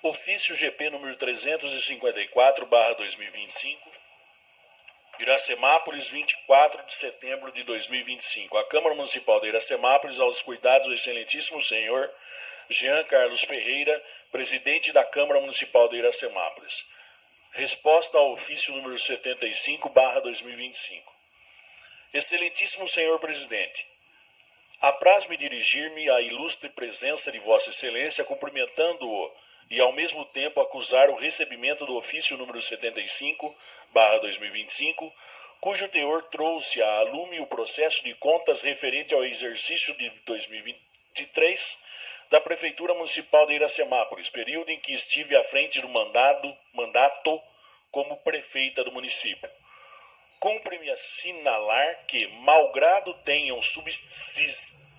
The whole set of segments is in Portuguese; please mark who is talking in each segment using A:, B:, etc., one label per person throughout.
A: Ofício GP número 354/2025, Iracemápolis, 24 de setembro de 2025. A Câmara Municipal de Iracemápolis, aos cuidados do excelentíssimo senhor Jean Carlos Ferreira, presidente da Câmara Municipal de Iracemápolis. Resposta ao ofício número 75/2025. Excelentíssimo senhor presidente, apraz-me dirigir-me à ilustre presença de Vossa Excelência, cumprimentando-o e, ao mesmo tempo, acusar o recebimento do ofício número 75/2025, cujo teor trouxe a lume o processo de contas referente ao exercício de 2023 da Prefeitura Municipal de Iracemápolis, período em que estive à frente do mandato como prefeita do município. Cumpre-me assinalar que, malgrado tenham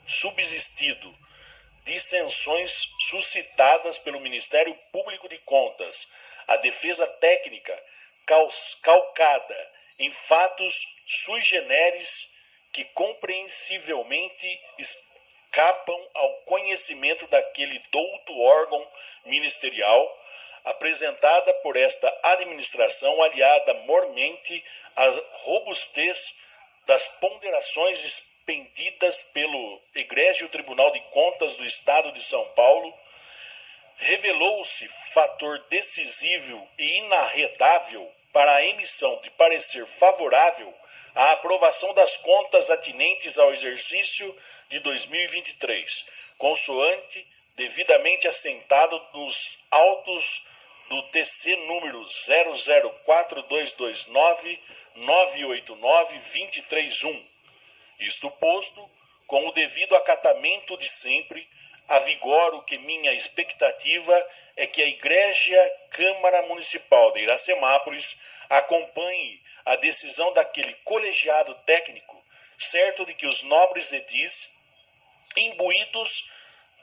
A: subsistido dissensões suscitadas pelo Ministério Público de Contas, a defesa técnica calcada em fatos sui generis que compreensivelmente escapam ao conhecimento daquele douto órgão ministerial, apresentada por esta administração, aliada mormente à robustez das ponderações expendidas pelo egrégio Tribunal de Contas do Estado de São Paulo, revelou-se fator decisivo e inarredável para a emissão de parecer favorável à aprovação das contas atinentes ao exercício de 2023, consoante devidamente assentado nos autos do TC número 004229989231. Isto posto, com o devido acatamento de sempre, avigoro que minha expectativa é que a Egrégia Câmara Municipal de Iracemápolis acompanhe a decisão daquele colegiado técnico, certo de que os nobres edis, imbuídos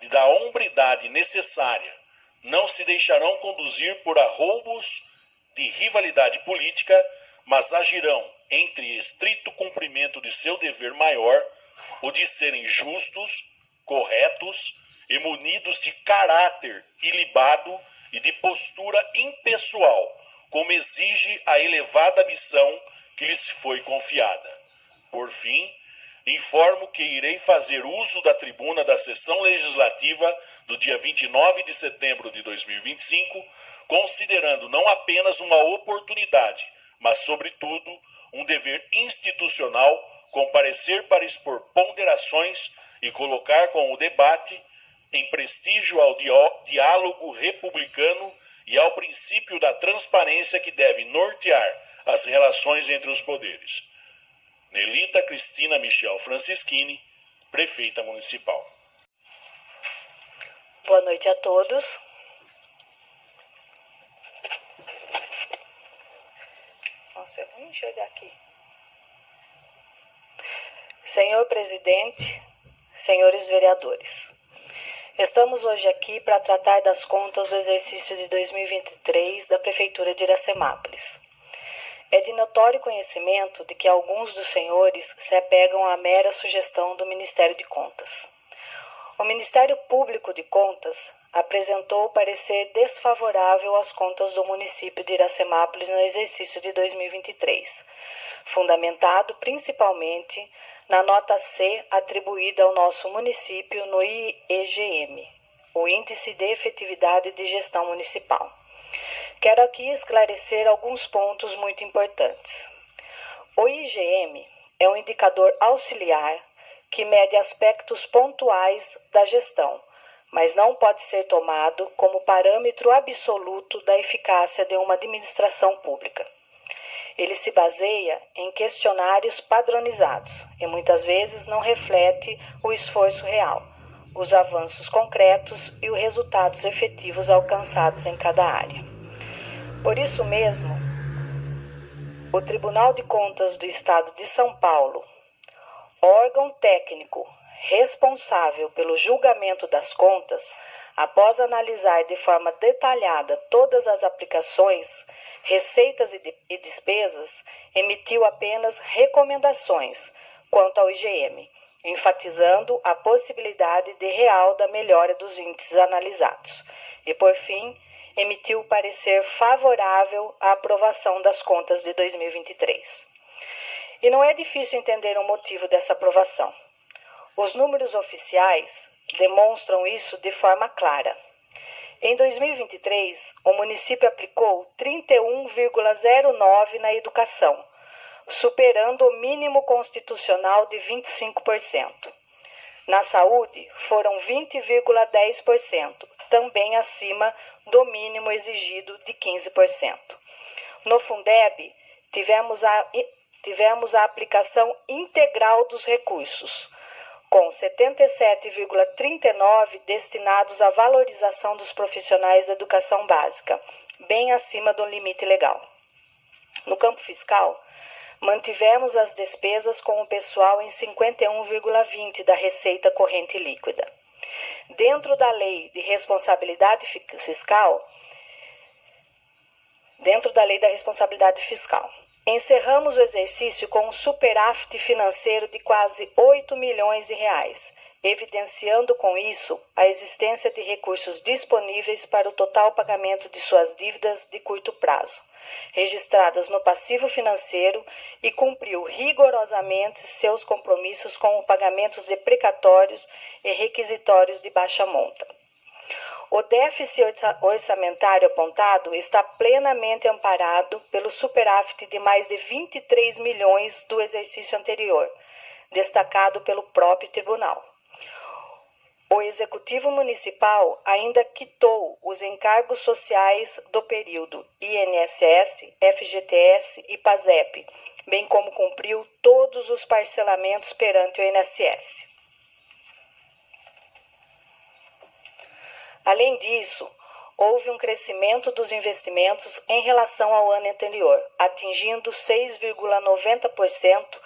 A: da hombridade necessária, não se deixarão conduzir por arroubos de rivalidade política, mas agirão entre estrito cumprimento de seu dever maior, o de serem justos, corretos e munidos de caráter ilibado e de postura impessoal, como exige a elevada missão que lhes foi confiada. Por fim, informo que irei fazer uso da tribuna da sessão legislativa do dia 29 de setembro de 2025, considerando não apenas uma oportunidade, mas, sobretudo, um dever institucional, comparecer para expor ponderações e colocar com o debate em prestígio ao diálogo republicano e ao princípio da transparência que deve nortear as relações entre os poderes. Nelita Cristina Michel Francischini, Prefeita Municipal.
B: Boa noite a todos. Nossa, é ruim enxergar aqui. Senhor Presidente, senhores vereadores, estamos hoje aqui para tratar das contas do exercício de 2023 da Prefeitura de Iracemápolis. É de notório conhecimento de que alguns dos senhores se apegam à mera sugestão do Ministério de Contas. O Ministério Público de Contas apresentou parecer desfavorável às contas do município de Iracemápolis no exercício de 2023, fundamentado principalmente na nota C atribuída ao nosso município no IEGM, o Índice de Efetividade de Gestão Municipal. Quero aqui esclarecer alguns pontos muito importantes. O IGM é um indicador auxiliar que mede aspectos pontuais da gestão, mas não pode ser tomado como parâmetro absoluto da eficácia de uma administração pública. Ele se baseia em questionários padronizados e muitas vezes não reflete o esforço real, os avanços concretos e os resultados efetivos alcançados em cada área. Por isso mesmo, o Tribunal de Contas do Estado de São Paulo, órgão técnico responsável pelo julgamento das contas, após analisar de forma detalhada todas as aplicações, receitas e despesas, emitiu apenas recomendações quanto ao IGM, enfatizando a possibilidade de real da melhora dos índices analisados. E, por fim, emitiu parecer favorável à aprovação das contas de 2023. E não é difícil entender o motivo dessa aprovação. Os números oficiais demonstram isso de forma clara. Em 2023, o município aplicou 31,09% na educação, superando o mínimo constitucional de 25%. Na saúde, foram 20,10%, também acima do mínimo exigido de 15%. No Fundeb, tivemos a aplicação integral dos recursos, com 77,39% destinados à valorização dos profissionais da educação básica, bem acima do limite legal. No campo fiscal, mantivemos as despesas com o pessoal em 51,20% da receita corrente líquida. Dentro da lei de responsabilidade fiscal, encerramos o exercício com um superávit financeiro de quase 8 milhões de reais, evidenciando com isso a existência de recursos disponíveis para o total pagamento de suas dívidas de curto prazo, registradas no passivo financeiro, e cumpriu rigorosamente seus compromissos com o pagamento de precatórios e requisitórios de baixa monta. O déficit orçamentário apontado está plenamente amparado pelo superávit de mais de 23 milhões do exercício anterior, destacado pelo próprio tribunal. O Executivo Municipal ainda quitou os encargos sociais do período INSS, FGTS e PASEP, bem como cumpriu todos os parcelamentos perante o INSS. Além disso, houve um crescimento dos investimentos em relação ao ano anterior, atingindo 6,90%,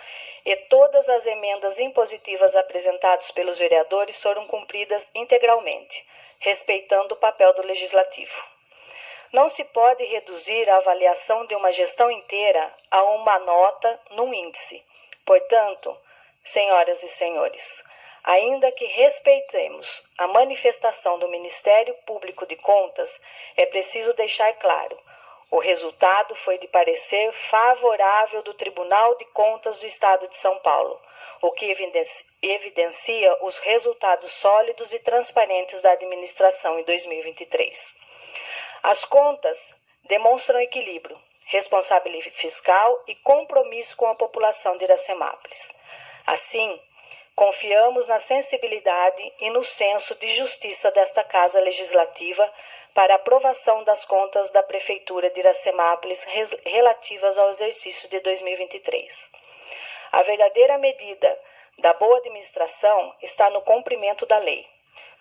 B: e todas as emendas impositivas apresentadas pelos vereadores foram cumpridas integralmente, respeitando o papel do Legislativo. Não se pode reduzir a avaliação de uma gestão inteira a uma nota num índice. Portanto, senhoras e senhores, ainda que respeitemos a manifestação do Ministério Público de Contas, é preciso deixar claro: o resultado foi de parecer favorável do Tribunal de Contas do Estado de São Paulo, o que evidencia os resultados sólidos e transparentes da administração em 2023. As contas demonstram equilíbrio, responsabilidade fiscal e compromisso com a população de Iracemápolis. Assim, confiamos na sensibilidade e no senso de justiça desta Casa Legislativa para a aprovação das contas da Prefeitura de Iracemápolis relativas ao exercício de 2023. A verdadeira medida da boa administração está no cumprimento da lei,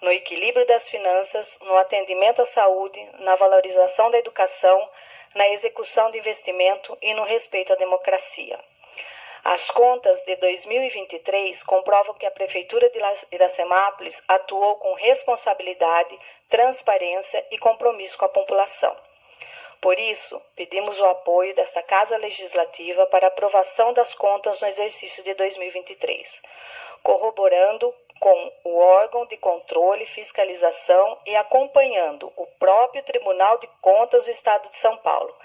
B: no equilíbrio das finanças, no atendimento à saúde, na valorização da educação, na execução de investimento e no respeito à democracia. As contas de 2023 comprovam que a Prefeitura de Iracemápolis atuou com responsabilidade, transparência e compromisso com a população. Por isso, pedimos o apoio desta Casa Legislativa para a aprovação das contas no exercício de 2023, corroborando com o órgão de controle e fiscalização e acompanhando o próprio Tribunal de Contas do Estado de São Paulo,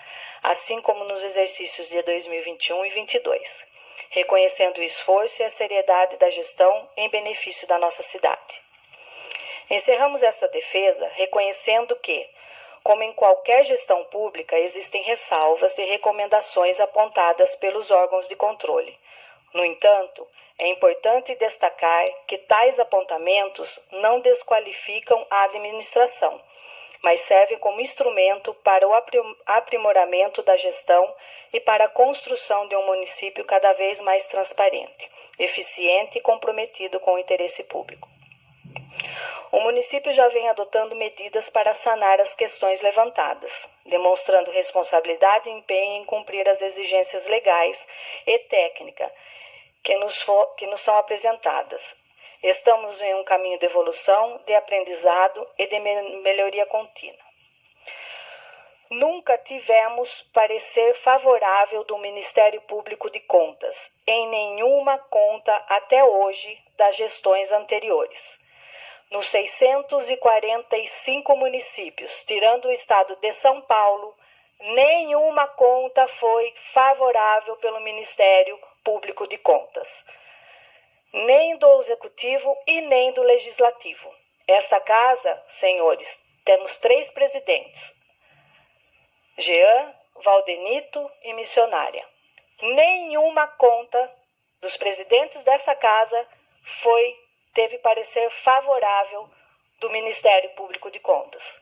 B: assim como nos exercícios de 2021 e 2022. Reconhecendo o esforço e a seriedade da gestão em benefício da nossa cidade. Encerramos essa defesa reconhecendo que, como em qualquer gestão pública, existem ressalvas e recomendações apontadas pelos órgãos de controle. No entanto, é importante destacar que tais apontamentos não desqualificam a administração, mas servem como instrumento para o aprimoramento da gestão e para a construção de um município cada vez mais transparente, eficiente e comprometido com o interesse público. O município já vem adotando medidas para sanar as questões levantadas, demonstrando responsabilidade e empenho em cumprir as exigências legais e técnicas que nos são apresentadas. Estamos em um caminho de evolução, de aprendizado e de melhoria contínua. Nunca tivemos parecer favorável do Ministério Público de Contas em nenhuma conta até hoje das gestões anteriores. nos 645 municípios, tirando o estado de São Paulo, nenhuma conta foi favorável pelo Ministério Público de Contas, nem do Executivo e nem do Legislativo. Essa casa, senhores, temos 3 presidentes, Jean, Valdenito e Missionária. Nenhuma conta dos presidentes dessa casa teve parecer favorável do Ministério Público de Contas.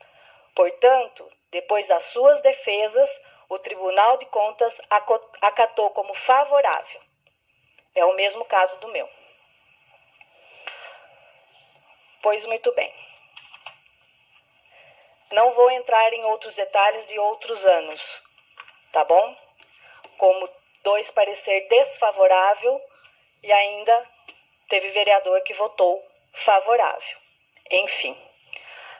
B: Portanto, depois das suas defesas, o Tribunal de Contas acatou como favorável. É o mesmo caso do meu. Pois muito bem. Não vou entrar em outros detalhes de outros anos, tá bom? Como 2 parecer desfavorável e ainda teve vereador que votou favorável. Enfim,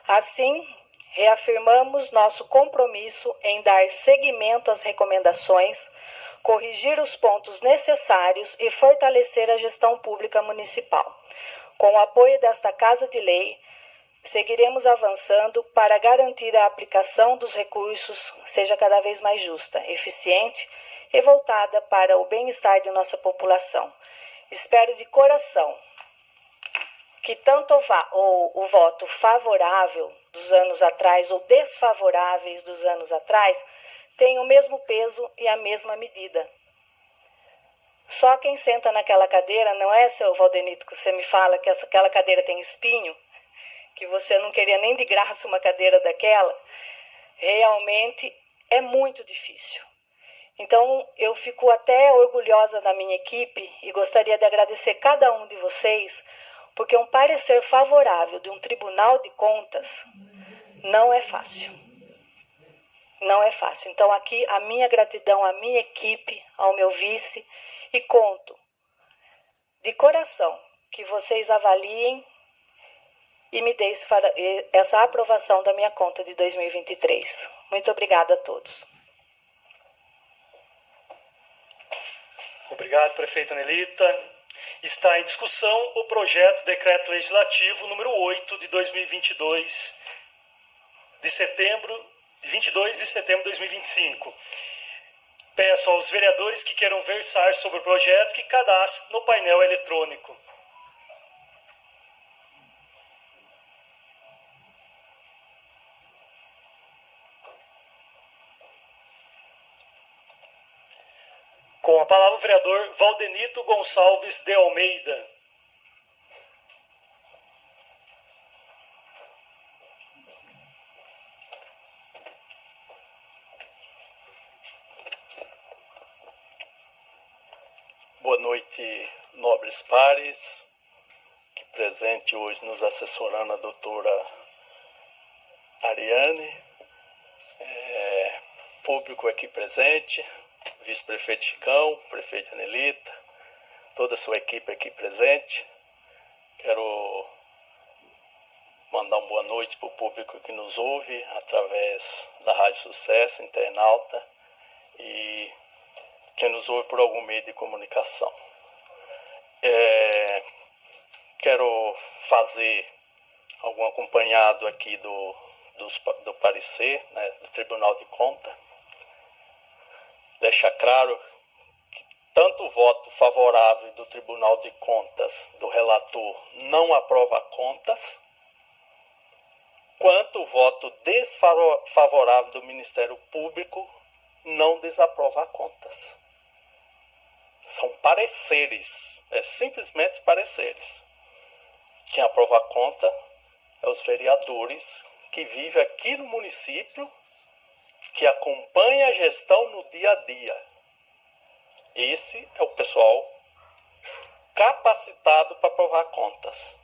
B: assim, reafirmamos nosso compromisso em dar seguimento às recomendações, corrigir os pontos necessários e fortalecer a gestão pública municipal. Com o apoio desta Casa de Lei, seguiremos avançando para garantir a aplicação dos recursos seja cada vez mais justa, eficiente e voltada para o bem-estar de nossa população. Espero de coração que tanto o voto favorável dos anos atrás ou desfavoráveis dos anos atrás tenham o mesmo peso e a mesma medida. Só quem senta naquela cadeira, não é, seu Valdenito, que você me fala que aquela cadeira tem espinho, que você não queria nem de graça uma cadeira daquela, realmente é muito difícil. Então, eu fico até orgulhosa da minha equipe e gostaria de agradecer cada um de vocês, porque um parecer favorável de um Tribunal de Contas não é fácil. Não é fácil. Então, aqui, a minha gratidão à minha equipe, ao meu vice, e conto de coração que vocês avaliem e me deem essa aprovação da minha conta de 2023. Muito obrigada a todos.
C: Obrigado, prefeita Nelita. Está em discussão o projeto de decreto legislativo número 8 de 2022, de 22 de setembro de 2025. Peço aos vereadores que queiram versar sobre o projeto que cadastrem no painel eletrônico. Com a palavra o vereador Valdenito Gonçalves de Almeida.
D: Boa noite, nobres pares, que presente hoje nos assessorando a doutora Ariane, público aqui presente, vice-prefeito Chicão, prefeita Nelita, toda a sua equipe aqui presente. Quero mandar uma boa noite para o público que nos ouve através da Rádio Sucesso, internauta, e quem nos ouve por algum meio de comunicação. Quero fazer algum acompanhado aqui do parecer, né, do Tribunal de Contas. Deixa claro que tanto o voto favorável do Tribunal de Contas, do relator, não aprova contas, quanto o voto desfavorável do Ministério Público não desaprova contas. São pareceres, simplesmente pareceres. Quem aprova a conta é os vereadores que vivem aqui no município, que acompanha a gestão no dia a dia. Esse é o pessoal capacitado para aprovar contas.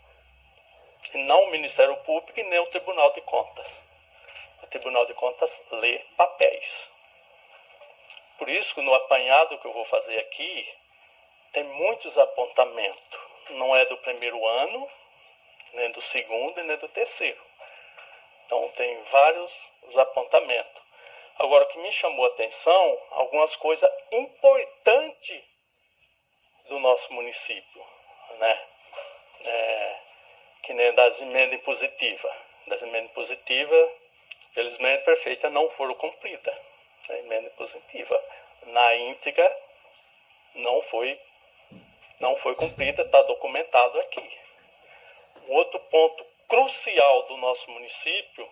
D: E não o Ministério Público e nem o Tribunal de Contas. O Tribunal de Contas lê papéis. Por isso que no apanhado que eu vou fazer aqui, tem muitos apontamentos. Não é do primeiro ano, nem do segundo e nem do terceiro. Então tem vários apontamentos. Agora, o que me chamou a atenção, algumas coisas importantes do nosso município, né? que nem das emendas impositivas. Das emendas impositivas, felizmente, prefeita, não foram cumpridas. A emenda impositiva na íntegra não foi cumprida, está documentado aqui. Um outro ponto crucial do nosso município,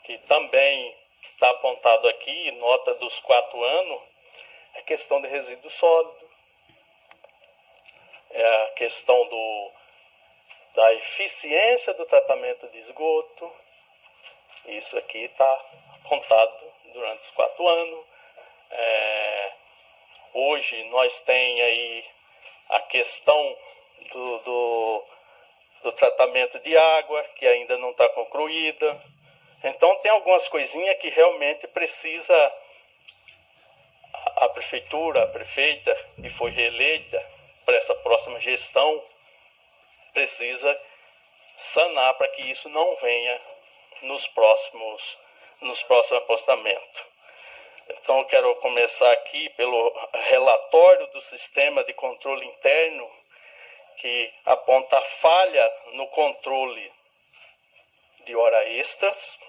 D: que também está apontado aqui, nota dos 4 anos, é a questão de resíduo sólido, é a questão da eficiência do tratamento de esgoto. Isso aqui está apontado durante os 4 anos. Hoje nós tem aí a questão do tratamento de água, que ainda não está concluída. Então tem algumas coisinhas que realmente precisa a prefeitura, a prefeita que foi reeleita para essa próxima gestão, precisa sanar para que isso não venha nos próximos apostamentos. Então eu quero começar aqui pelo relatório do Sistema de Controle Interno, que aponta falha no controle de horas extras.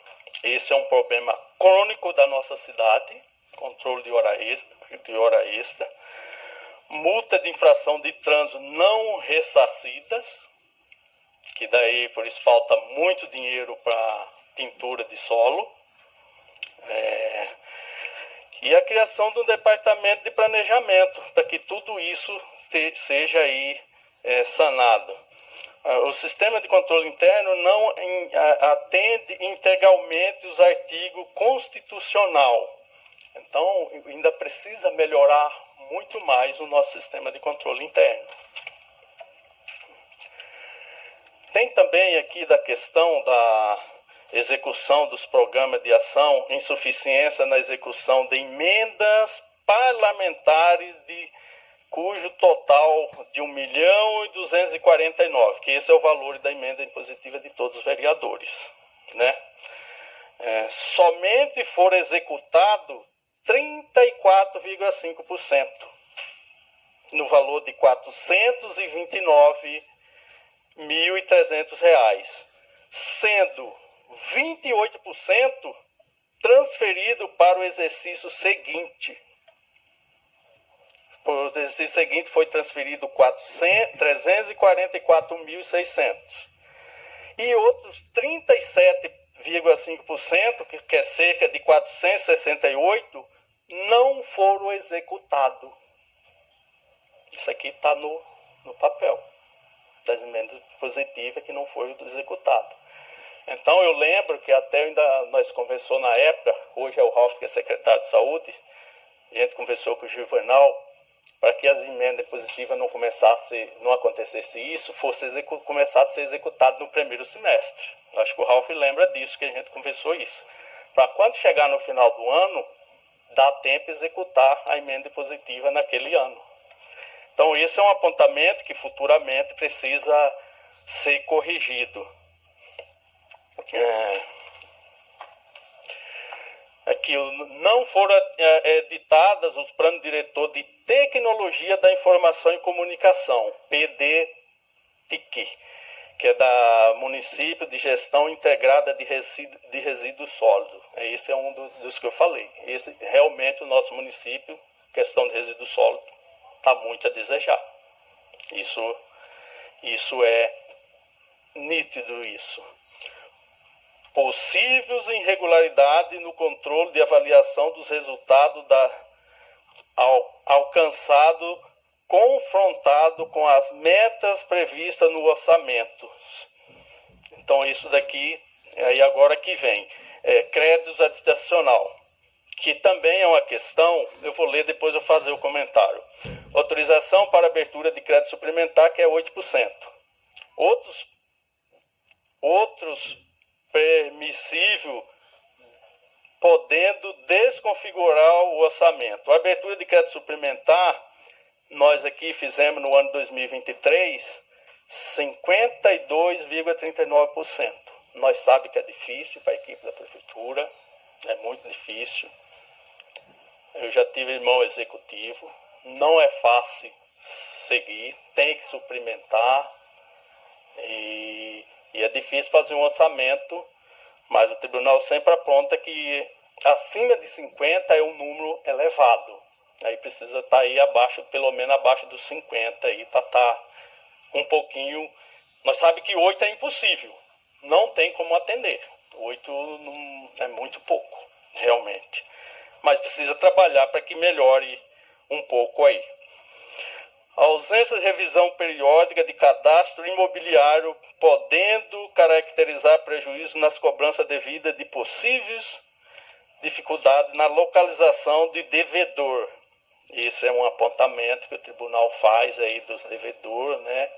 D: Esse é um problema crônico da nossa cidade, controle de hora extra. Multa de infração de trânsito não ressarcidas, que daí por isso falta muito dinheiro para pintura de solo. E a criação de um departamento de planejamento, para que tudo isso seja aí sanado. O sistema de controle interno não atende integralmente os artigos constitucional. Então, ainda precisa melhorar muito mais o nosso sistema de controle interno. Tem também aqui da questão da execução dos programas de ação, insuficiência na execução de emendas parlamentares cujo total de 1.249.000, que esse é o valor da emenda impositiva de todos os vereadores, né? Somente foram executados 34,5%, no valor de R$ 429.300, sendo 28% transferido para o exercício seguinte. Para o exercício seguinte foi transferido 344.600. E outros 37,5%, que é cerca de 468, não foram executados. Isso aqui está no papel das emendas positivas que não foram executadas. Então eu lembro que até nós conversamos na época, hoje é o Ralf que é secretário de saúde, a gente conversou com o Juvenal, para que as emendas positivas não acontecesse isso, começasse a ser executado no primeiro semestre. Acho que o Ralf lembra disso, que a gente conversou isso. Para quando chegar no final do ano, dá tempo de executar a emenda positiva naquele ano. Então esse é um apontamento que futuramente precisa ser corrigido. Aqui, não foram editadas os planos diretor de tecnologia da informação e comunicação, PDTIC, que é da município de gestão integrada de resíduos sólidos. Esse é um dos que eu falei. Esse realmente o nosso município, questão de resíduos sólidos, está muito a desejar. Isso é nítido isso. Possíveis irregularidades no controle de avaliação dos resultados alcançado confrontado com as metas previstas no orçamento. Então isso daqui, aí agora que vem, créditos adicional, que também é uma questão, eu vou ler depois eu fazer o comentário. Autorização para abertura de crédito suplementar, que é 8%. Outros permissível, podendo desconfigurar o orçamento. A abertura de crédito suplementar, nós aqui fizemos no ano 2023, 52,39%. Nós sabemos que é difícil para a equipe da prefeitura, é muito difícil. Eu já tive irmão executivo, não é fácil seguir, tem que suplementar. E E é difícil fazer um orçamento, mas o tribunal sempre aponta que acima de 50 é um número elevado. Aí precisa estar aí abaixo, pelo menos abaixo dos 50 aí, para estar um pouquinho. Nós sabemos que 8 é impossível, não tem como atender. 8 não, é muito pouco, realmente. Mas precisa trabalhar para que melhore um pouco aí. A ausência de revisão periódica de cadastro imobiliário, podendo caracterizar prejuízo nas cobranças devidas de possíveis dificuldades na localização de devedor. Esse é um apontamento que o tribunal faz aí dos devedores, né?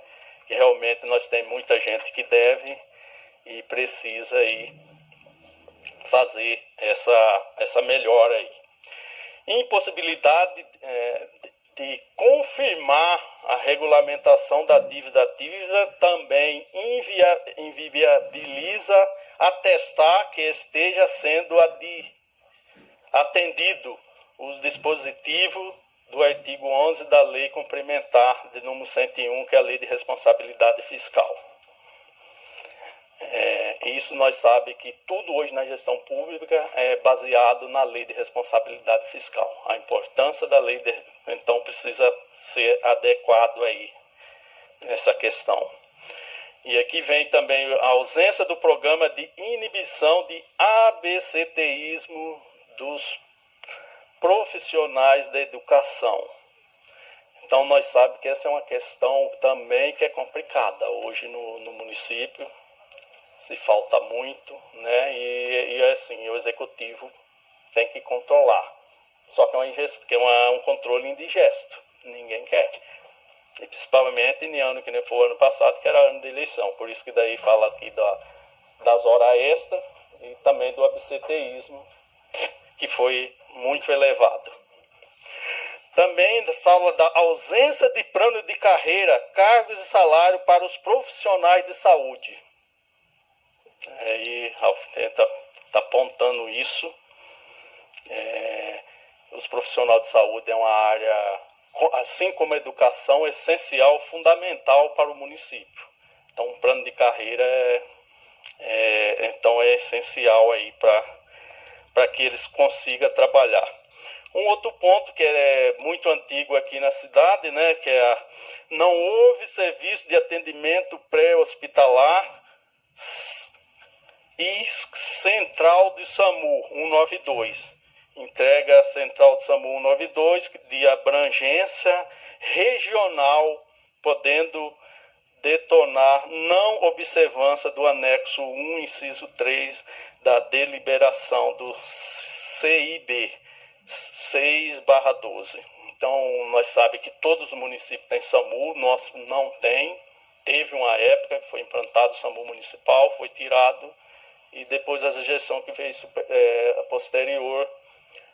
D: Que realmente nós temos muita gente que deve e precisa aí fazer essa melhora aí. Impossibilidade de confirmar a regulamentação da dívida ativa também inviabiliza atestar que esteja sendo atendido os dispositivos do artigo 11 da Lei Complementar de número 101, que é a Lei de Responsabilidade Fiscal. Isso nós sabemos que tudo hoje na gestão pública é baseado na Lei de Responsabilidade Fiscal. A importância da lei, então, precisa ser adequado aí nessa questão. E aqui vem também a ausência do programa de inibição de absenteísmo dos profissionais da educação. Então nós sabemos que essa é uma questão também que é complicada hoje no município. Se falta muito, né? E assim, o executivo tem que controlar. Só que é um controle indigesto. Ninguém quer. E principalmente em ano que nem foi o ano passado, que era ano de eleição. Por isso que daí fala aqui das horas extras e também do absenteísmo, que foi muito elevado. Também fala da ausência de plano de carreira, cargos e salário para os profissionais de saúde. Aí está apontando isso. Os profissionais de saúde é uma área, assim como a educação, essencial, fundamental para o município. Então, um plano de carreira então é essencial aí para que eles consigam trabalhar. Um outro ponto que é muito antigo aqui na cidade, né, que não houve serviço de atendimento pré-hospitalar e central de SAMU 192. Entrega a central de SAMU 192 de abrangência regional, podendo detonar não observância do anexo 1, inciso 3 da deliberação do CIB 6/12. Então, nós sabemos que todos os municípios têm SAMU, nosso não tem. Teve uma época que foi implantado o SAMU municipal, foi tirado, e depois a gestão que veio posterior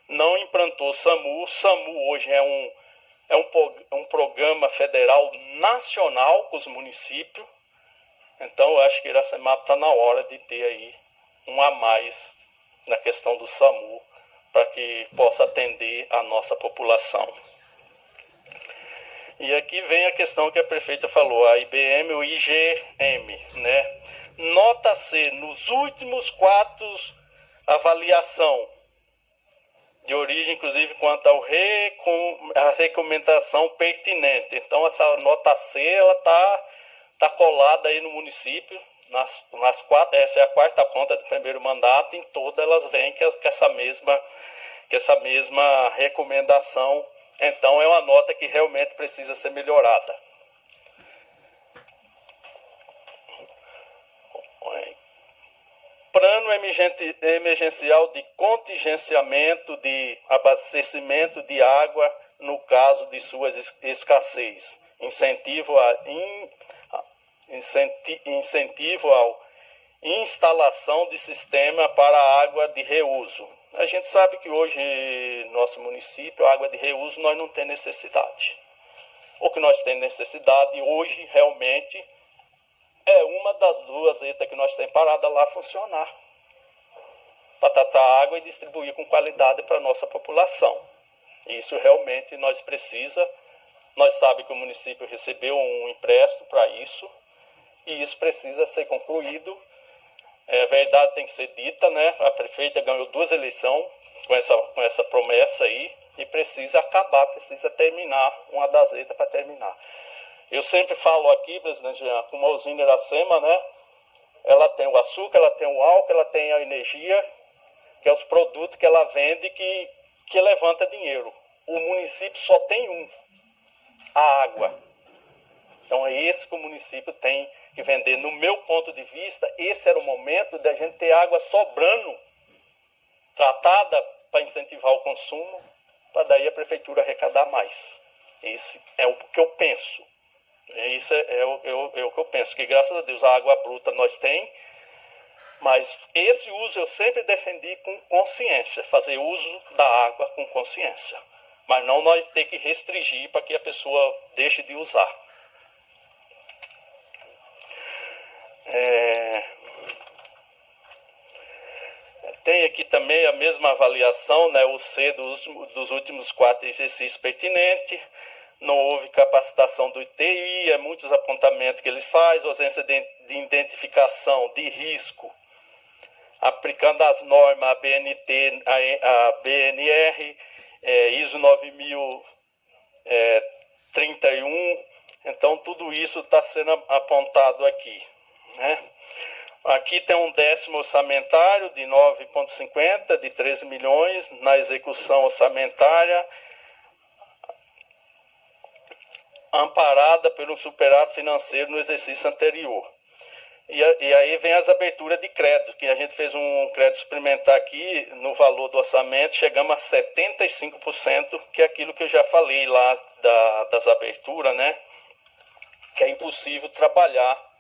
D: não implantou SAMU. SAMU hoje é um programa federal nacional com os municípios. Então, eu acho que Iracemapa está na hora de ter aí um a mais na questão do SAMU, para que possa atender a nossa população. E aqui vem a questão que a prefeita falou, a IBM e o IGM, né? Nota C, nos últimos 4 avaliação de origem, inclusive, quanto à recomendação pertinente. Então, essa nota C, ela tá colada aí no município, nas 4, essa é a 4ª conta do primeiro mandato, em todas elas vêm que essa mesma recomendação. Então, é uma nota que realmente precisa ser melhorada. Plano emergencial de contingenciamento de abastecimento de água no caso de sua escassez. Incentivo à instalação de sistema para água de reuso. A gente sabe que hoje no nosso município, a água de reuso nós não temos necessidade. O que nós temos necessidade hoje realmente é uma das 2 ETA que nós temos parada lá funcionar, para tratar água e distribuir com qualidade para a nossa população. Isso realmente nós sabemos que o município recebeu um empréstimo para isso, e isso precisa ser concluído. A verdade tem que ser dita, né? A prefeita ganhou 2 eleições com essa promessa aí e precisa acabar, precisa terminar, uma das letras para terminar. Eu sempre falo aqui, presidente Jean, como a usina Iracema, né? Ela tem o açúcar, ela tem o álcool, ela tem a energia, que é os produtos que ela vende que levanta dinheiro. O município só tem um, a água. Então é esse que o município tem que vender. No meu ponto de vista, esse era o momento da gente ter água sobrando, tratada para incentivar o consumo, para daí a prefeitura arrecadar mais. Esse é o que eu penso. Isso é o que eu penso, que graças a Deus a água bruta nós temos, mas esse uso eu sempre defendi com consciência, fazer uso da água com consciência. Mas não nós ter que restringir para que a pessoa deixe de usar. Tem aqui também a mesma avaliação, né, o C dos últimos 4 exercícios pertinentes. Não houve capacitação do ITI, muitos apontamentos que eles fazem, ausência de identificação de risco, aplicando as normas, a BNT, a BNR, ISO 9031, então tudo isso está sendo apontado aqui, né? Aqui tem um décimo orçamentário de 9,50, de 13 milhões, na execução orçamentária, amparada pelo superávit financeiro no exercício anterior. E aí vem as aberturas de crédito, que a gente fez um crédito suplementar aqui no valor do orçamento, chegamos a 75%, que é aquilo que eu já falei lá das aberturas, né? Que é impossível trabalhar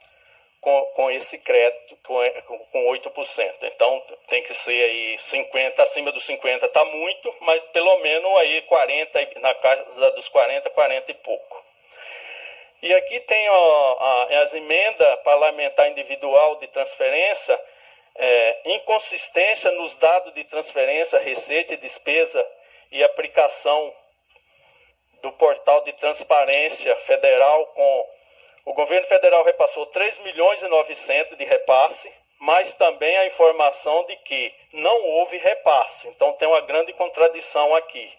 D: com esse crédito, com 8%. Então tem que ser aí 50, acima dos 50 está muito, mas pelo menos aí 40, na casa dos 40 e pouco. E aqui tem as emendas parlamentar individual de transferência, inconsistência nos dados de transferência, receita e despesa e aplicação do portal de transparência federal o governo federal repassou 3 milhões e 900 de repasse, mas também a informação de que não houve repasse. Então tem uma grande contradição aqui.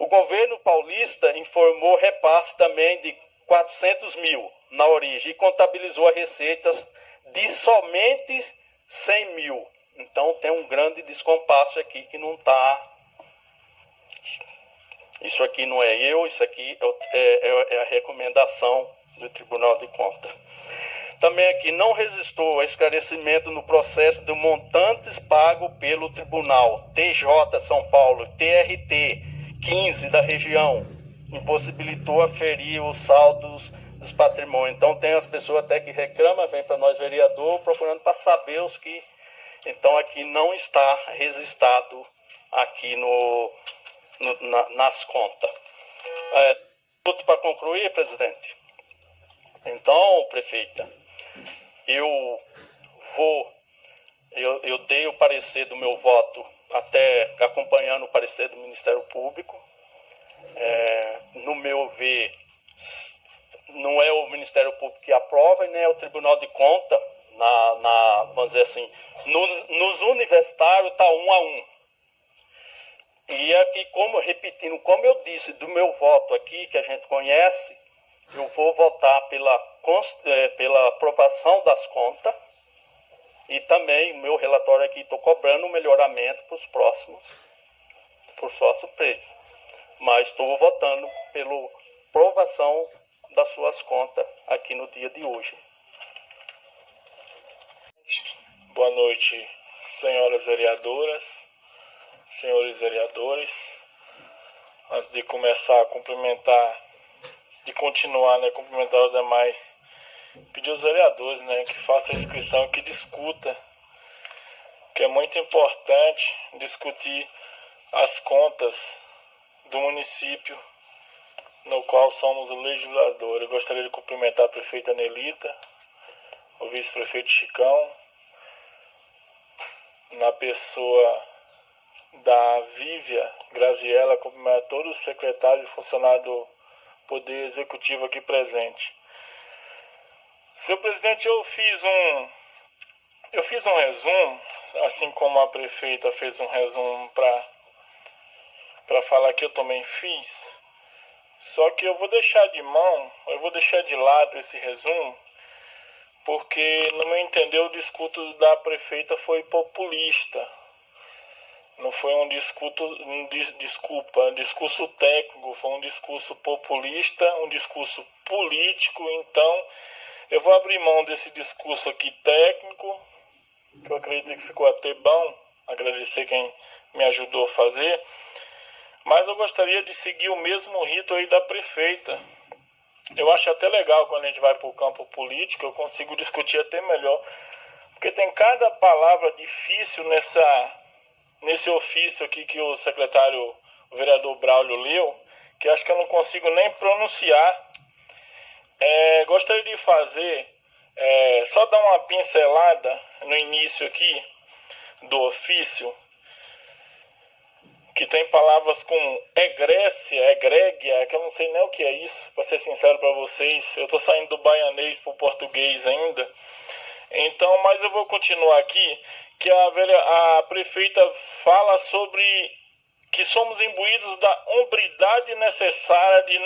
D: O governo paulista informou repasse também de 400 mil na origem e contabilizou as receitas de somente 100 mil. Então tem um grande descompasso aqui que não está. Isso aqui não é isso aqui é a recomendação do Tribunal de Contas. Também aqui não resistou a esclarecimento no processo de montantes pagos pelo Tribunal TJ São Paulo, TRT 15 da região, impossibilitou aferir os saldos dos patrimônios. Então tem as pessoas até que reclamam, vem para nós vereador, procurando para saber os que... Então aqui não está registrado aqui nas contas. Tudo para concluir, presidente. Então, prefeita, eu dei o parecer do meu voto, até acompanhando o parecer do Ministério Público. No meu ver, não é o Ministério Público que aprova, e nem é o Tribunal de Contas, vamos dizer assim, nos universitários está 1-1. E aqui, como eu disse, do meu voto aqui, que a gente conhece, eu vou votar pela aprovação das contas e também o meu relatório aqui estou cobrando um melhoramento para os próximos preços. Mas estou votando pela aprovação das suas contas aqui no dia de hoje.
E: Boa noite, senhoras vereadoras, senhores vereadores. Antes de começar a cumprimentar, de continuar, né, cumprimentar os demais, pedir aos vereadores, né, que façam a inscrição, que discuta, que é muito importante discutir as contas do município no qual somos o legislador. Eu gostaria de cumprimentar a prefeita Nelita, o vice-prefeito Chicão, na pessoa da Vívia Graziella, cumprimentar todos os secretários e funcionários do Poder Executivo aqui presente. Senhor presidente, eu fiz um resumo, assim como a prefeita fez um resumo para falar que eu também fiz. Só que eu vou deixar de lado esse resumo, porque no meu entender o discurso da prefeita foi populista. Não foi um discurso técnico, foi um discurso populista, um discurso político. Então eu vou abrir mão desse discurso aqui técnico, que eu acredito que ficou até bom, agradecer quem me ajudou a fazer, mas eu gostaria de seguir o mesmo rito aí da prefeita. Eu acho até legal quando a gente vai para o campo político, eu consigo discutir até melhor, porque tem cada palavra difícil nesse ofício aqui que o vereador Braulio leu, que acho que eu não consigo nem pronunciar. Gostaria de só dar uma pincelada no início aqui do ofício, que tem palavras como egrécia, egrégia, que eu não sei nem o que é isso, para ser sincero para vocês. Eu estou saindo do baianês para o português ainda. Então, mas eu vou continuar aqui, que a prefeita fala sobre que somos imbuídos da hombridade necessária de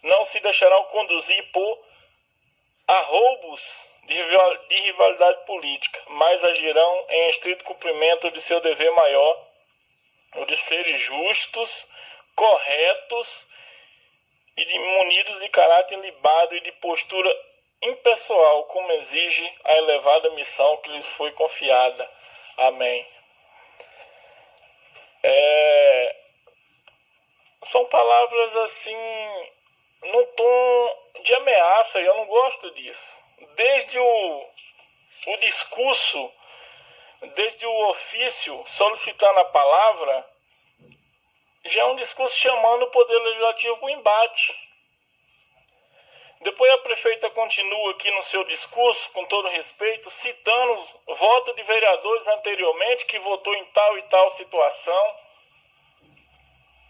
E: não se deixarão conduzir por arroubos de rivalidade política, mas agirão em estrito cumprimento de seu dever maior, o de serem justos, corretos e munidos de caráter ilibado e de postura impessoal, como exige a elevada missão que lhes foi confiada. Amém. São palavras assim, num tom de ameaça, e eu não gosto disso. Desde o discurso, desde o ofício solicitando a palavra, já é um discurso chamando o Poder Legislativo para o embate. Depois a prefeita continua aqui no seu discurso, com todo respeito, citando voto de vereadores anteriormente que votou em tal e tal situação.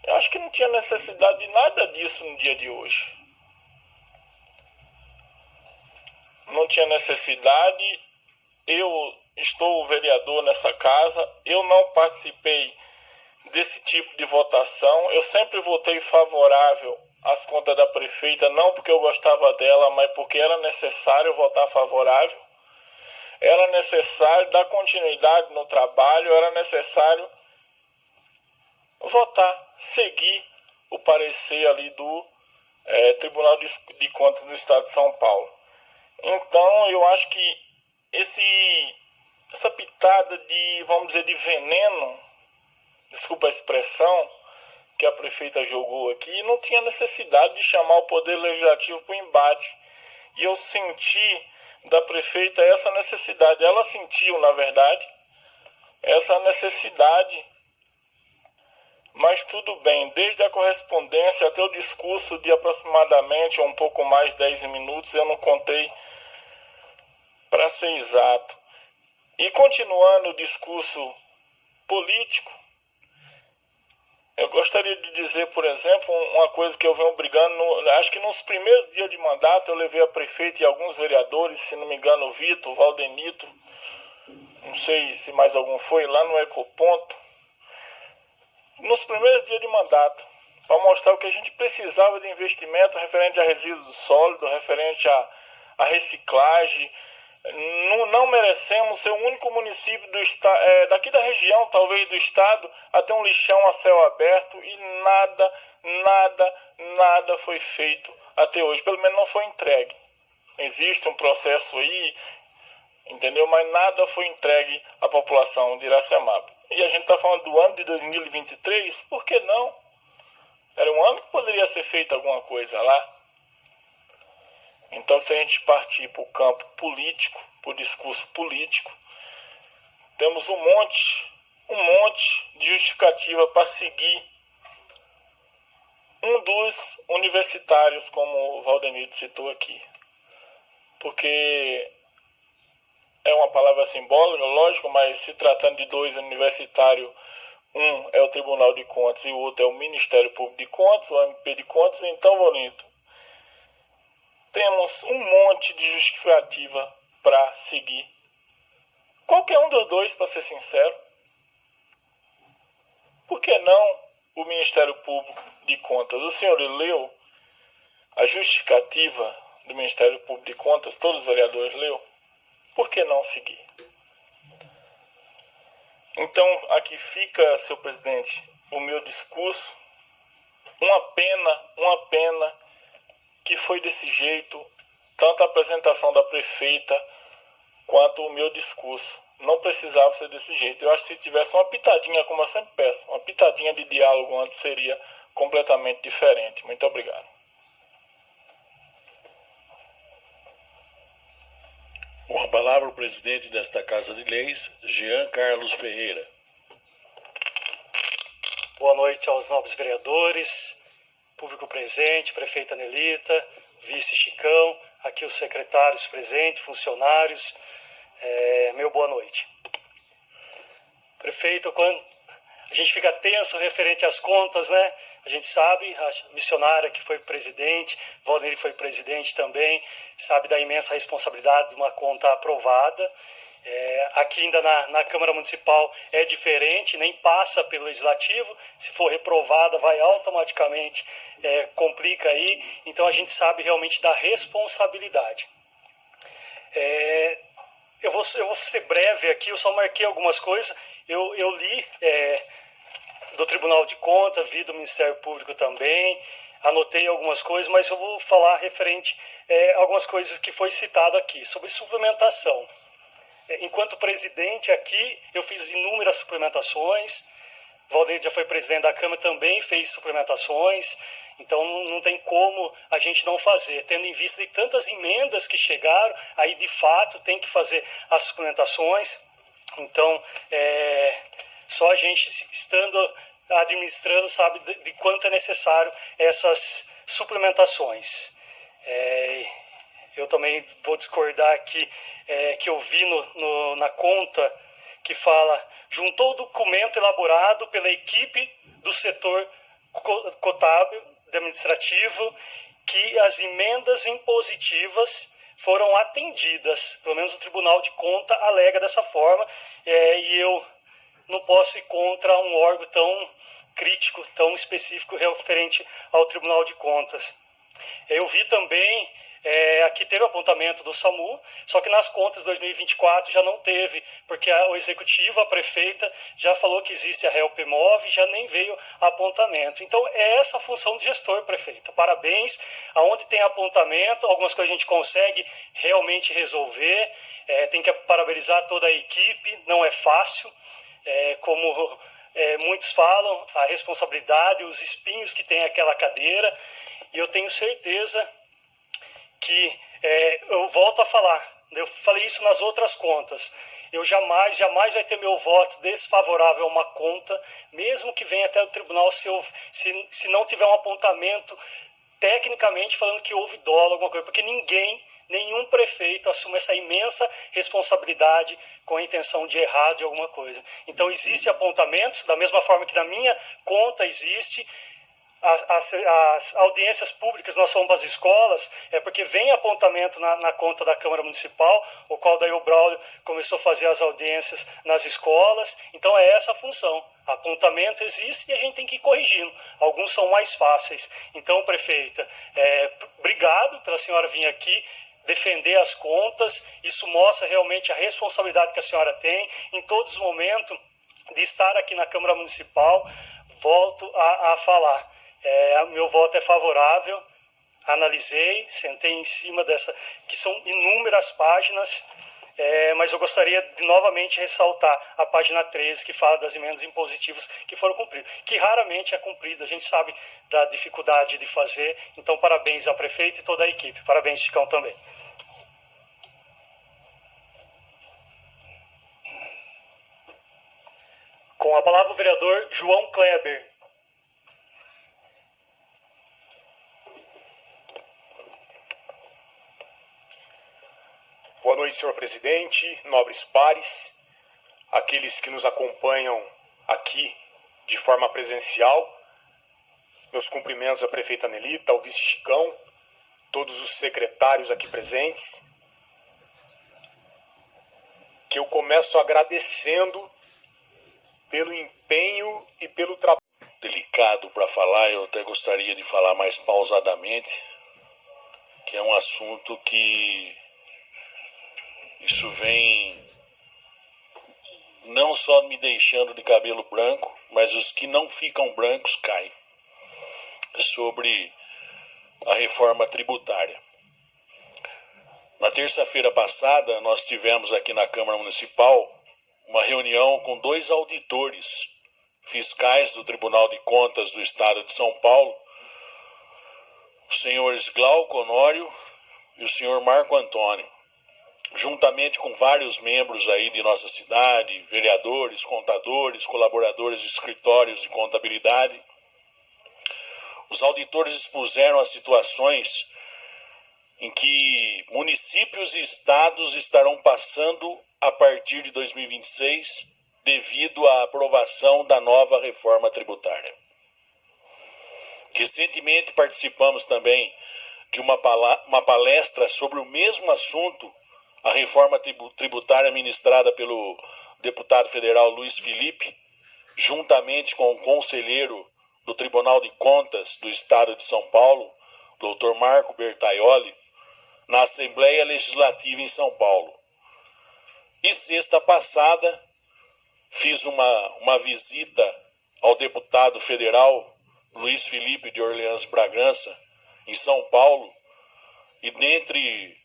E: Eu acho que não tinha necessidade de nada disso no dia de hoje. Não tinha necessidade. Eu estou vereador nessa casa, eu não participei desse tipo de votação. Eu sempre votei favorável às contas da prefeita, não porque eu gostava dela, mas porque era necessário votar favorável. Era necessário dar continuidade no trabalho, era necessário votar, seguir o parecer ali do Tribunal de Contas do Estado de São Paulo. Então eu acho que essa pitada de, vamos dizer, de veneno, desculpa a expressão, que a prefeita jogou aqui, não tinha necessidade de chamar o Poder Legislativo para o embate. E eu senti da prefeita essa necessidade. Ela sentiu, na verdade, essa necessidade. Mas tudo bem, desde a correspondência até o discurso de aproximadamente um pouco mais de 10 minutos, eu não contei para ser exato. E continuando o discurso político, eu gostaria de dizer, por exemplo, uma coisa que eu venho brigando, acho que nos primeiros dias de mandato eu levei a prefeita e alguns vereadores, se não me engano o Vitor, o Valdenito, não sei se mais algum foi, lá no Ecoponto, nos primeiros dias de mandato, para mostrar o que a gente precisava de investimento referente a resíduos sólidos, referente a reciclagem. Não merecemos ser o único município daqui da região, talvez do estado, a ter um lixão a céu aberto, e nada foi feito até hoje, pelo menos não foi entregue. Existe um processo aí, entendeu? Mas nada foi entregue à população de Iracemápolis. E a gente está falando do ano de 2023, por que não? Era um ano que poderia ser feito alguma coisa lá. Então, se a gente partir para o campo político, para o discurso político, temos um monte de justificativa para seguir um dos universitários, como o Valdenito citou aqui. Porque é uma palavra simbólica, lógico, mas se tratando de dois universitários, um é o Tribunal de Contas e o outro é o Ministério Público de Contas, o MP de Contas. Então, Valdenito, temos um monte de justificativa para seguir. Qualquer um dos dois, para ser sincero. Por que não o Ministério Público de Contas? O senhor leu a justificativa do Ministério Público de Contas? Todos os vereadores leu? Por que não seguir? Então, aqui fica, senhor presidente, o meu discurso. Uma pena que foi desse jeito, tanto a apresentação da prefeita quanto o meu discurso. Não precisava ser desse jeito. Eu acho que se tivesse uma pitadinha, como eu sempre peço, uma pitadinha de diálogo antes, seria completamente diferente. Muito obrigado.
A: Com a palavra o presidente desta Casa de Leis, Jean Carlos Ferreira.
C: Boa noite aos nobres vereadores, público presente, prefeita Nelita, vice Chicão, aqui os secretários presentes, funcionários, meu boa noite. Prefeito, quando a gente fica tenso referente às contas, né? A gente sabe, a missionária que foi presidente, Valdir foi presidente também, sabe da imensa responsabilidade de uma conta aprovada. Aqui ainda na Câmara Municipal é diferente, nem passa pelo Legislativo, se for reprovada vai automaticamente, complica aí, então a gente sabe realmente da responsabilidade. Eu vou ser breve aqui, eu só marquei algumas coisas, eu li do Tribunal de Contas, vi do Ministério Público também, anotei algumas coisas, mas eu vou falar referente a algumas coisas que foi citado aqui, sobre suplementação. Enquanto presidente aqui, eu fiz inúmeras suplementações. Valdir já foi presidente da Câmara, também fez suplementações. Então não tem como a gente não fazer. Tendo em vista de tantas emendas que chegaram, aí de fato tem que fazer as suplementações. Então, só a gente estando administrando sabe de quanto é necessário essas suplementações. Eu também vou discordar aqui, que eu vi na conta que fala, juntou o documento elaborado pela equipe do setor contábil, administrativo, que as emendas impositivas foram atendidas, pelo menos o Tribunal de Contas alega dessa forma, e eu não posso ir contra um órgão tão crítico, tão específico referente ao Tribunal de Contas. Eu vi também, aqui teve apontamento do SAMU, só que nas contas de 2024 já não teve, porque o Executivo, a prefeita, já falou que existe a HelpMove e já nem veio apontamento. Então, é essa a função de gestor, prefeita. Parabéns, aonde tem apontamento, algumas coisas a gente consegue realmente resolver, tem que parabenizar toda a equipe, não é fácil, como muitos falam, a responsabilidade, os espinhos que tem aquela cadeira, e eu tenho certeza que eu volto a falar, eu falei isso nas outras contas, eu jamais vai ter meu voto desfavorável a uma conta, mesmo que venha até o tribunal, se não tiver um apontamento tecnicamente falando que houve dolo, alguma coisa, porque nenhum prefeito assume essa imensa responsabilidade com a intenção de errar de alguma coisa. Então, existem apontamentos, da mesma forma que na minha conta existe. As audiências públicas nós fomos para as escolas, porque vem apontamento na conta da Câmara Municipal, o qual daí o Braulio começou a fazer as audiências nas escolas, então é essa a função. Apontamento existe e a gente tem que ir corrigindo. Alguns são mais fáceis. Então, prefeita, obrigado pela senhora vir aqui defender as contas, isso mostra realmente a responsabilidade que a senhora tem em todos os momentos de estar aqui na Câmara Municipal. Volto a falar. Meu voto é favorável, analisei, sentei em cima dessa, que são inúmeras páginas, mas eu gostaria de novamente ressaltar a página 13, que fala das emendas impositivas que foram cumpridas, que raramente é cumprido, a gente sabe da dificuldade de fazer, então parabéns à prefeita e toda a equipe, parabéns Chicão também. Com a palavra o vereador João Kleber.
F: Boa noite, senhor presidente, nobres pares, aqueles que nos acompanham aqui de forma presencial. Meus cumprimentos à prefeita Nelita, ao vice Chicão, todos os secretários aqui presentes, que eu começo agradecendo pelo empenho e pelo trabalho.
A: Delicado para falar, eu até gostaria de falar mais pausadamente, que é um assunto que isso vem não só me deixando de cabelo branco, mas os que não ficam brancos caem. Sobre a reforma tributária. Na terça-feira passada, nós tivemos aqui na Câmara Municipal uma reunião com 2 auditores fiscais do Tribunal de Contas do Estado de São Paulo, os senhores Glauco Honório e o senhor Marco Antônio, juntamente com vários membros aí de nossa cidade, vereadores, contadores, colaboradores de escritórios de contabilidade. Os auditores expuseram as situações em que municípios e estados estarão passando a partir de 2026 devido à aprovação da nova reforma tributária. Recentemente participamos também de uma palestra sobre o mesmo assunto, a reforma tributária ministrada pelo deputado federal Luiz Felipe, juntamente com o conselheiro do Tribunal de Contas do Estado de São Paulo, Dr. Marco Bertaioli, na Assembleia Legislativa em São Paulo. E sexta passada, fiz uma visita ao deputado federal Luiz Felipe de Orleans Bragança, em São Paulo, e dentre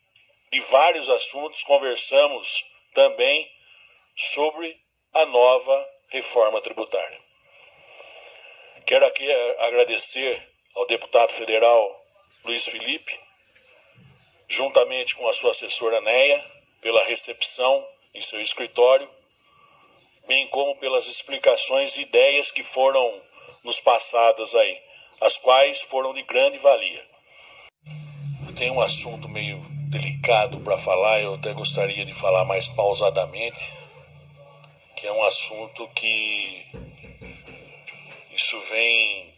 A: de vários assuntos conversamos também sobre a nova reforma tributária. Quero aqui agradecer ao deputado federal Luiz Felipe, juntamente com a sua assessora Neia, pela recepção em seu escritório, bem como pelas explicações e ideias que foram nos passadas aí, as quais foram de grande valia. Tem um assunto meio delicado para falar, eu até gostaria de falar mais pausadamente, que é um assunto que isso vem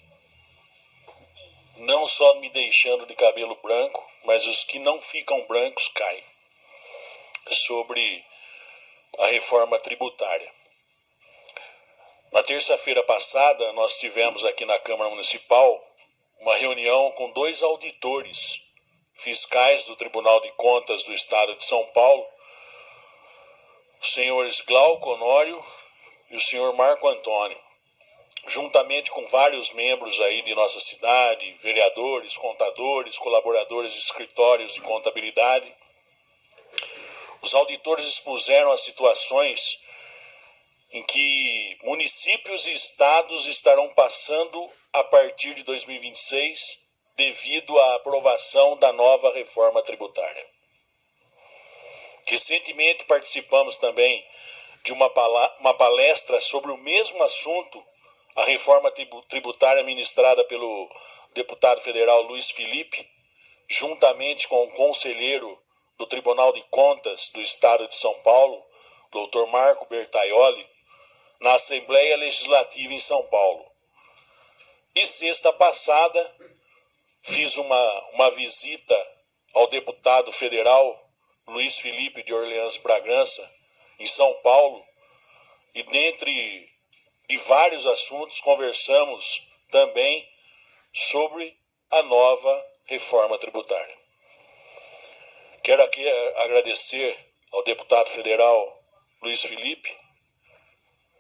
A: não só me deixando de cabelo branco, mas os que não ficam brancos caem. Sobre a reforma tributária. Na terça-feira passada, nós tivemos aqui na Câmara Municipal uma reunião com 2 auditores fiscais do Tribunal de Contas do Estado de São Paulo, os senhores Glauco Honório e o senhor Marco Antônio, juntamente com vários membros aí de nossa cidade, vereadores, contadores, colaboradores de escritórios de contabilidade. Os auditores expuseram as situações em que municípios e estados estarão passando a partir de 2026 devido à aprovação da nova reforma tributária. Recentemente participamos também de uma palestra sobre o mesmo assunto, a reforma tributária ministrada pelo deputado federal Luiz Felipe, juntamente com o conselheiro do Tribunal de Contas do Estado de São Paulo, Dr. Marco Bertaioli, na Assembleia Legislativa em São Paulo. E sexta passada, fiz uma visita ao deputado federal Luiz Felipe de Orleans Bragança, em São Paulo, e dentre de vários assuntos conversamos também sobre a nova reforma tributária. Quero aqui agradecer ao deputado federal Luiz Felipe,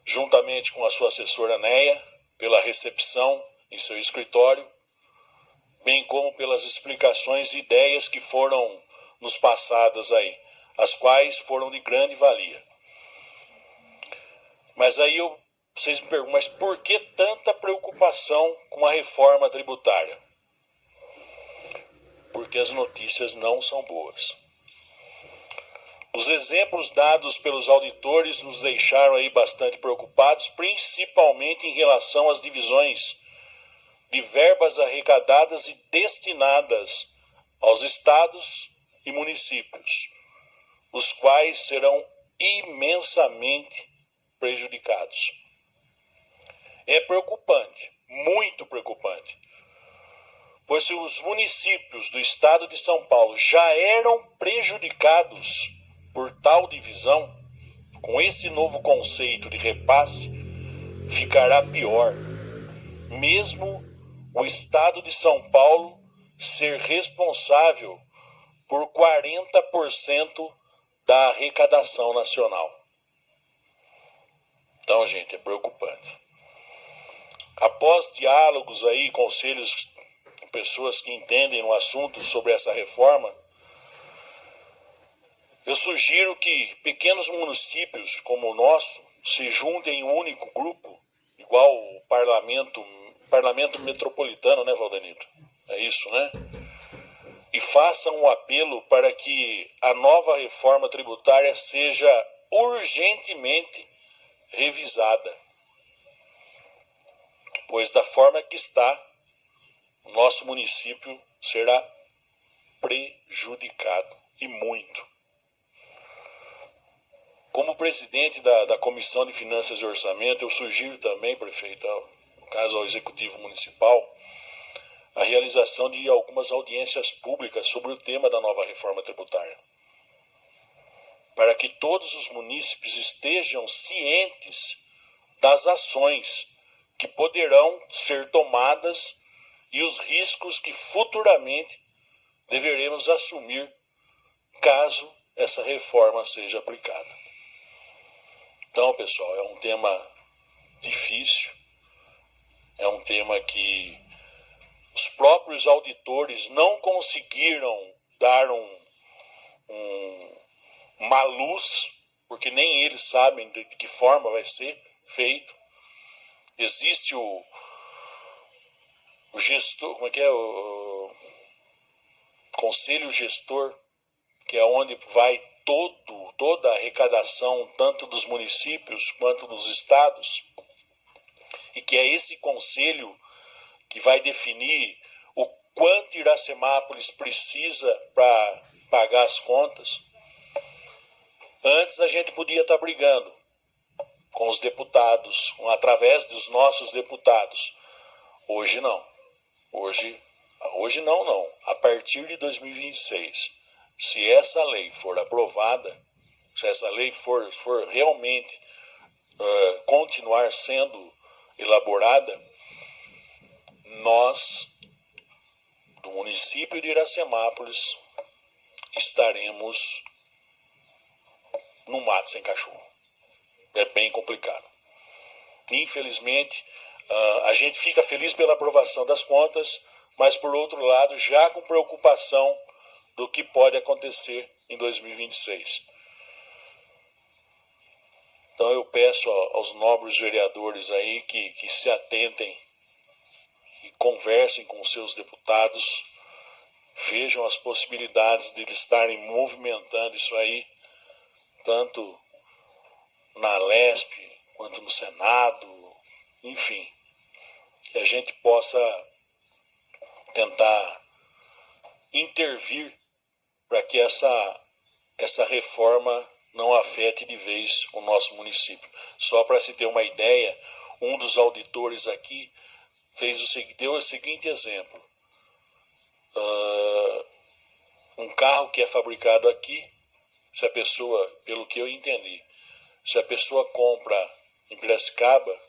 A: juntamente com a sua assessora Neia, pela recepção em seu escritório, bem como pelas explicações e ideias que foram nos passadas aí, as quais foram de grande valia. Mas aí vocês me perguntam, mas por que tanta preocupação com a reforma tributária? Porque as notícias não são boas. Os exemplos dados pelos auditores nos deixaram aí bastante preocupados, principalmente em relação às divisões de verbas arrecadadas e destinadas aos estados e municípios, os quais serão imensamente prejudicados. É preocupante, muito preocupante, Pois se os municípios do estado de São Paulo já eram prejudicados por tal divisão, com esse novo conceito de repasse, ficará pior. Mesmo o estado de São Paulo ser responsável por 40% da arrecadação nacional. Então, gente, é preocupante. Após diálogos aí, conselhos com pessoas que entendem no assunto sobre essa reforma, eu sugiro que pequenos municípios como o nosso se juntem em um único grupo, igual o parlamento metropolitano, né, Valdenito? É isso, né? E façam um apelo para que a nova reforma tributária seja urgentemente revisada. Pois da forma que está, o nosso município será prejudicado, e muito. Como presidente da Comissão de Finanças e Orçamento, eu sugiro também, prefeito, no caso ao Executivo Municipal, a realização de algumas audiências públicas sobre o tema da nova reforma tributária, para que todos os munícipes estejam cientes das ações que poderão ser tomadas e os riscos que futuramente deveremos assumir caso essa reforma seja aplicada. Então, pessoal, é um tema difícil, é um tema que os próprios auditores não conseguiram dar uma luz, porque nem eles sabem de que forma vai ser feito. Existe o gestor, como é que é? O conselho gestor, que é onde vai toda a arrecadação, tanto dos municípios quanto dos estados, e que é esse conselho que vai definir o quanto Iracemápolis precisa para pagar as contas. Antes a gente podia estar brigando com os deputados, através dos nossos deputados. Hoje não. Hoje não. A partir de 2026, se essa lei for aprovada, se essa lei for realmente continuar sendo elaborada, nós, do município de Iracemápolis, estaremos no mato sem cachorro. É bem complicado. Infelizmente, a gente fica feliz pela aprovação das contas, mas, por outro lado, já com preocupação do que pode acontecer em 2026. Então eu peço aos nobres vereadores aí que se atentem e conversem com os seus deputados, vejam as possibilidades de eles estarem movimentando isso aí, tanto na Lesp quanto no Senado, enfim, que a gente possa tentar intervir para que essa reforma não afete de vez o nosso município. Só para se ter uma ideia, um dos auditores aqui deu o seguinte exemplo. Um carro que é fabricado aqui, se a pessoa, pelo que eu entendi, se a pessoa compra em Piracicaba,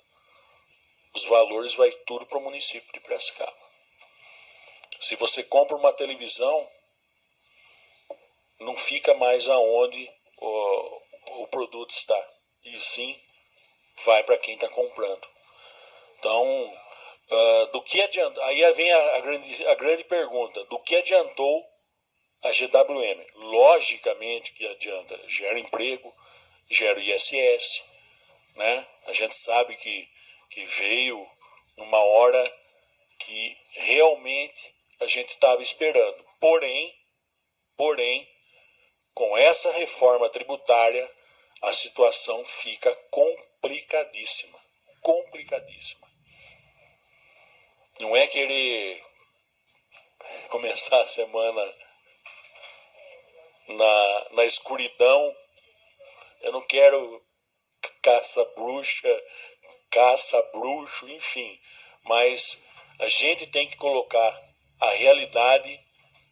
A: os valores vai tudo para o município de Piracicaba. Se você compra uma televisão, não fica mais aonde o produto está, e sim vai para quem está comprando. Então, do que adianta? Aí vem a grande pergunta: do que adiantou a GWM? Logicamente que adianta, gera emprego, gera ISS, né? A gente sabe que veio numa hora que realmente a gente estava esperando. Porém, com essa reforma tributária, a situação fica complicadíssima. Não é querer começar a semana na escuridão. Eu não quero caça bruxo, enfim. Mas a gente tem que colocar a realidade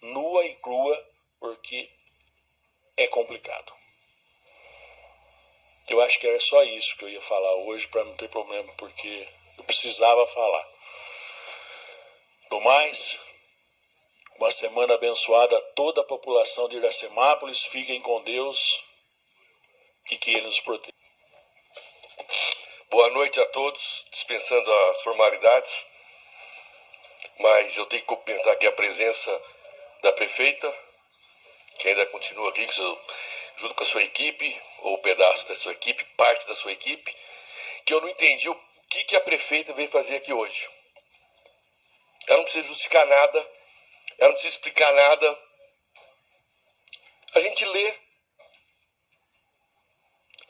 A: nua e crua, porque é complicado. Eu acho que era só isso que eu ia falar hoje, para não ter problema, porque eu precisava falar. Do mais, uma semana abençoada a toda a população de Iracemápolis. Fiquem com Deus e que Ele nos proteja.
G: Boa noite a todos, dispensando as formalidades, mas eu tenho que cumprimentar aqui a presença da prefeita, que ainda continua aqui junto com a sua equipe, ou pedaço da sua equipe, parte da sua equipe, que eu não entendi o que a prefeita veio fazer aqui hoje. Ela não precisa justificar nada, ela não precisa explicar nada. A gente lê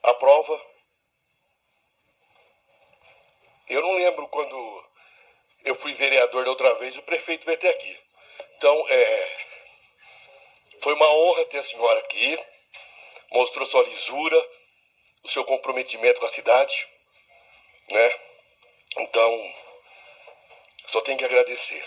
G: a prova. Eu não lembro quando eu fui vereador da outra vez, o prefeito veio até aqui. Então, foi uma honra ter a senhora aqui, mostrou sua lisura, o seu comprometimento com a cidade, né? Então, só tenho que agradecer.